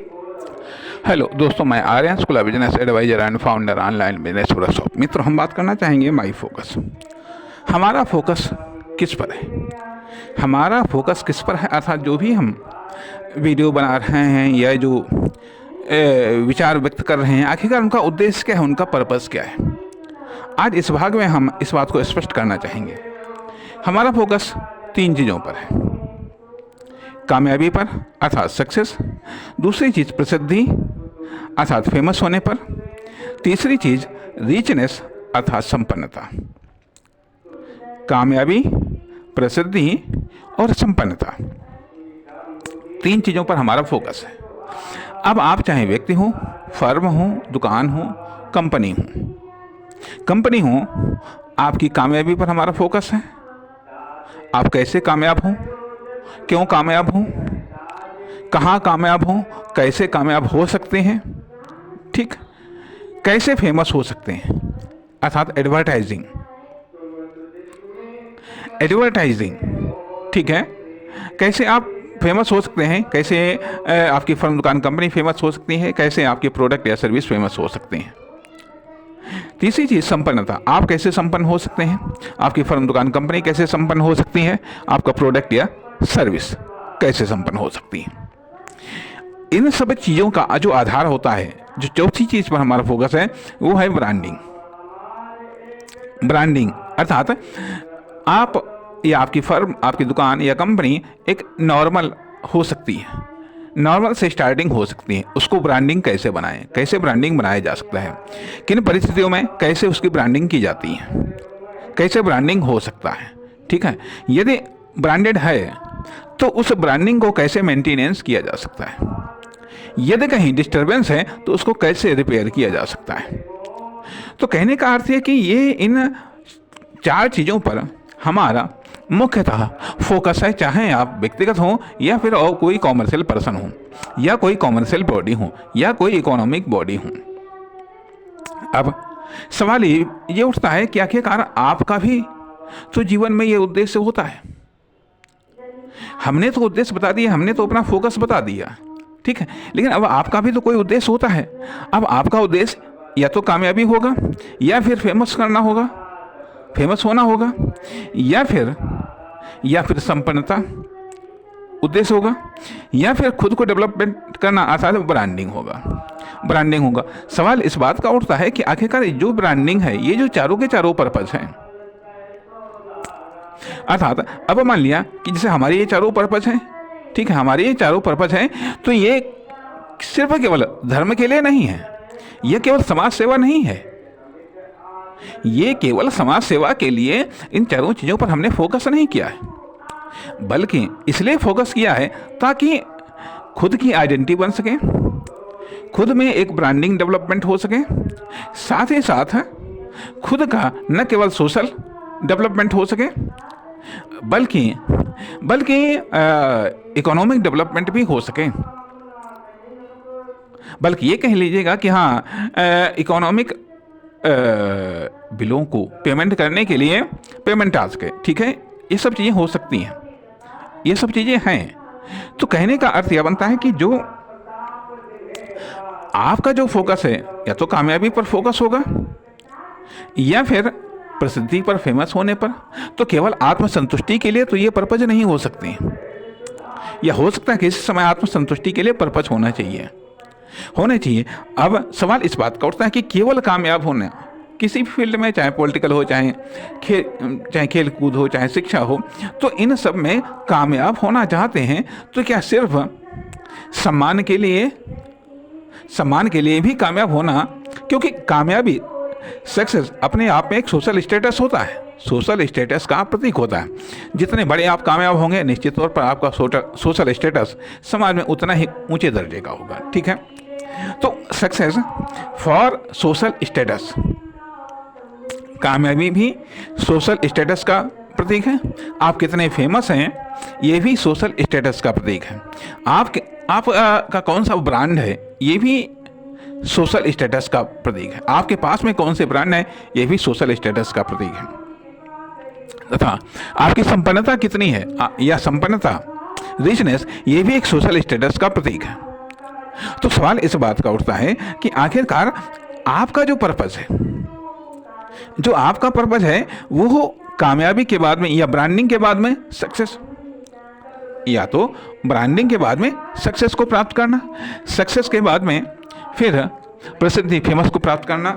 Hello दोस्तों, मैं Aryan school business adviser and founder online business workshop. मित्रों, हम बात करना चाहेंगे माई फोकस। हमारा फोकस किस पर है? हमारा फोकस किस पर है अर्थात जो भी हम वीडियो बना रहे हैं या जो विचार व्यक्त कर रहे हैं, आखिरकार उनका उद्देश्य क्या है, उनका पर्पस क्या है। आज इस भाग में हम इस बात को स्पष्ट करना चाहेंगे। हमारा फोकस 3 चीज़ों पर है। कामयाबी पर अर्थात सक्सेस, दूसरी चीज़ प्रसिद्धि अर्थात फेमस होने पर, तीसरी चीज़ रीचनेस अर्थात संपन्नता। कामयाबी, प्रसिद्धि और संपन्नता, 3 चीज़ों पर हमारा फोकस है। अब आप चाहे व्यक्ति हो, फर्म हो, दुकान हो, कंपनी हो। कंपनी हो, आपकी कामयाबी पर हमारा फोकस है। आप कैसे कामयाब हो, क्यों कामयाब हो, कहाँ कामयाब हो, कैसे कामयाब हो सकते हैं, ठीक, कैसे फेमस हो सकते हैं अर्थात एडवर्टाइजिंग। ठीक है, कैसे आप फेमस हो सकते हैं, कैसे आपकी फर्म, दुकान, कंपनी फेमस हो सकती है, कैसे आपके प्रोडक्ट या सर्विस फेमस हो सकते हैं। तीसरी चीज़ संपन्नता, आप कैसे संपन्न हो सकते हैं, आपकी फर्म, दुकान, कंपनी कैसे संपन्न हो सकती है, आपका प्रोडक्ट या सर्विस कैसे संपन्न हो सकती है। इन सब चीज़ों का जो आधार होता है, जो चौथी चीज़ पर हमारा फोकस है, वो है ब्रांडिंग। ब्रांडिंग अर्थात आप या आपकी फर्म, आपकी दुकान या कंपनी एक नॉर्मल हो सकती है, नॉर्मल से स्टार्टिंग हो सकती है। उसको ब्रांडिंग कैसे बनाएं, कैसे ब्रांडिंग बनाया जा सकता है, किन परिस्थितियों में कैसे उसकी ब्रांडिंग की जाती है, कैसे ब्रांडिंग हो सकता है। ठीक है, यदि ब्रांडेड है तो उस ब्रांडिंग को कैसे मेंटेनेंस किया जा सकता है, यदि कहीं डिस्टरबेंस है तो उसको कैसे रिपेयर किया जा सकता है। तो कहने का अर्थ है कि ये इन 4 चीज़ों पर हमारा मुख्यतः फोकस है, चाहे आप व्यक्तिगत हो या फिर और कोई कॉमर्शियल पर्सन हो या कोई कॉमर्शियल बॉडी हो या कोई इकोनॉमिक बॉडी हो। अब सवाल ये उठता है कि आखिरकार आपका भी तो जीवन में ये उद्देश्य होता है। हमने तो उद्देश्य बता दिया, हमने तो अपना फोकस बता दिया, ठीक है, लेकिन अब आपका भी तो कोई उद्देश्य होता है। अब आपका उद्देश्य या तो कामयाबी होगा, या फिर फेमस करना होगा, फेमस होना होगा, या फिर संपन्नता उद्देश्य होगा, या फिर खुद को डेवलपमेंट करना आसान ब्रांडिंग होगा। सवाल इस बात का उठता है कि आखिरकार जो ब्रांडिंग है, ये जो चारों के चारों पर्पस हैं, अर्थात अब मान लिया कि जैसे हमारे ये चारों पर्पस हैं, ठीक है, हमारे ये चारों पर्पस हैं, तो ये सिर्फ केवल धर्म के लिए नहीं है, ये केवल समाज सेवा नहीं है, ये केवल समाज सेवा के लिए इन चारों चीज़ों पर हमने फोकस नहीं किया है, बल्कि इसलिए फोकस किया है ताकि खुद की आइडेंटिटी बन सके, खुद में एक ब्रांडिंग डेवलपमेंट हो सके, साथ ही साथ खुद का न केवल सोशल डेवलपमेंट हो सके, बल्कि इकोनॉमिक डेवलपमेंट भी हो सके। बल्कि ये कह लीजिएगा कि हाँ, इकोनॉमिक बिलों को पेमेंट करने के लिए पेमेंट आ सके, ठीक है, ये सब चीज़ें हो सकती हैं, ये सब चीज़ें हैं। तो कहने का अर्थ यह बनता है कि जो आपका जो फोकस है, या तो कामयाबी पर फोकस होगा या फिर प्रसिद्धि पर, फेमस होने पर। तो केवल आत्मसंतुष्टि के लिए तो ये पर्पज नहीं हो सकते, या हो सकता है कि इस समय आत्मसंतुष्टि के लिए पर्पज होना चाहिए। अब सवाल इस बात का उठता है कि केवल कामयाब होना किसी भी फील्ड में, चाहे पॉलिटिकल हो, चाहे खेल कूद हो, चाहे शिक्षा हो, तो इन सब में कामयाब होना चाहते हैं तो क्या सिर्फ सम्मान के लिए भी कामयाब होना? क्योंकि कामयाबी, सक्सेस अपने आप में एक सोशल स्टेटस होता है, सोशल स्टेटस का प्रतीक होता है। जितने बड़े आप कामयाब होंगे, निश्चित तौर पर आपका सोशल स्टेटस समाज में उतना ही ऊंचे दर्जे का होगा, ठीक है। तो सक्सेस फॉर सोशल स्टेटस, कामयाबी भी सोशल स्टेटस का प्रतीक है। आप कितने फेमस हैं, ये भी सोशल स्टेटस का प्रतीक है। आप का कौन सा ब्रांड है, ये भी सोशल स्टेटस का प्रतीक है। आपके पास में कौन से ब्रांड है, ये भी सोशल स्टेटस का प्रतीक है। तथा आपकी संपन्नता कितनी है, या संपन्नता, रिचनेस, ये भी एक सोशल स्टेटस का प्रतीक है। तो सवाल इस बात का उठता है कि आखिरकार आपका जो पर्पस है, जो आपका पर्पस है, वो कामयाबी के बाद में या ब्रांडिंग के बाद में सक्सेस, या तो ब्रांडिंग के बाद में सक्सेस को प्राप्त करना, सक्सेस के बाद में फिर प्रसिद्धि, फेमस को प्राप्त करना,